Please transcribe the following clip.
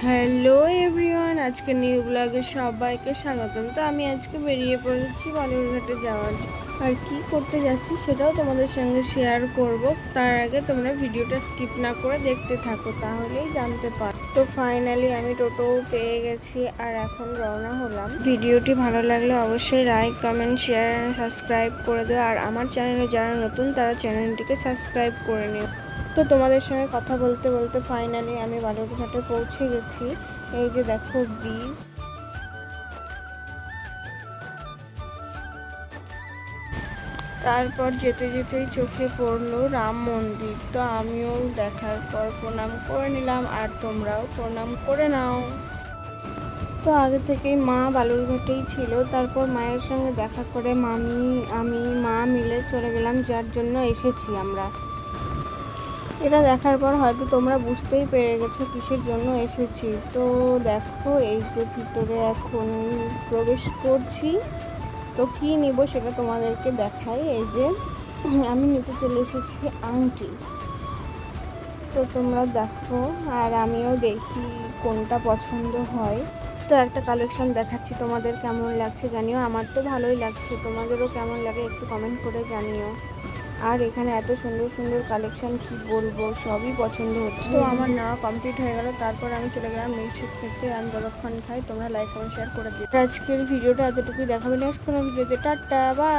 Hello everyone, আজকে new ব্লগে সবাইকে স্বাগতম। তো আমি আজকে বেরিয়ে পড়েছি বালুরঘাটে যাওয়ার জন্য। আর কি করতে যাচ্ছি সেটাও তোমাদের সঙ্গে শেয়ার করব। তার আগে তোমরা ভিডিওটা স্কিপ না করে দেখতে থাকো, তাহলেই জানতে পারো। তো ফাইনালি আমি টোটো পেয়ে গেছি আর এখন রওনা হলাম। ভিডিওটি ভালো লাগলে অবশ্যই লাইক, কমেন্ট, শেয়ার আর সাবস্ক্রাইব করে দিও। আর আমার চ্যানেলে যারা নতুন তারা চ্যানেলটিকে সাবস্ক্রাইব করে নিও। তো তোমাদের সঙ্গে কথা বলতে বলতে ফাইনালি আমি বালুরঘাটে পৌঁছে গেছি। এই যে দেখো ব্রিজ। তারপর যেতে যেতেই চোখে পড়লো রাম মন্দির। তো আমিও দেখার পর প্রণাম করে নিলাম, আর তোমরাও প্রণাম করে নাও। তো আগে থেকেই মা বালুরঘাটেই ছিল। তারপর মায়ের সঙ্গে দেখা করে আমি মা মিলে চলে গেলাম যার জন্য এসেছি আমরা। এটা দেখার পর হয়তো তোমরা বুঝতেই পেরে গেছো কিসের জন্য এসেছি। তো দেখো এই যে ভিতরে এখন প্রবেশ করছি। তো কি নিব সেটা তোমাদেরকে দেখাই। এই যে আমি নিতে চলে এসেছি আংটি। তো তোমরা দেখো আর আমিও দেখি কোনটা পছন্দ হয়। তো একটা কালেকশন দেখাচ্ছি, তোমাদের কেমন লাগছে জানিও। আমার তো ভালোই লাগছে, তোমাদেরও কেমন লাগে একটু কমেন্ট করে জানিও। আর এখানে এত সুন্দর সুন্দর কালেকশন, কি বলবো, সবই পছন্দ হচ্ছে। তো আমার নেওয়া কমপ্লিট হয়ে গেল। তারপর আমি চলে গেলাম মিল্কশেক খেতে। আমি যতক্ষণ খাই তোমরা লাইক কমেন্ট শেয়ার করে দিও। আজকের ভিডিওটা এতটুকুই, দেখাবে নেক্সট কোনো ভিডিওতে। Tata, by.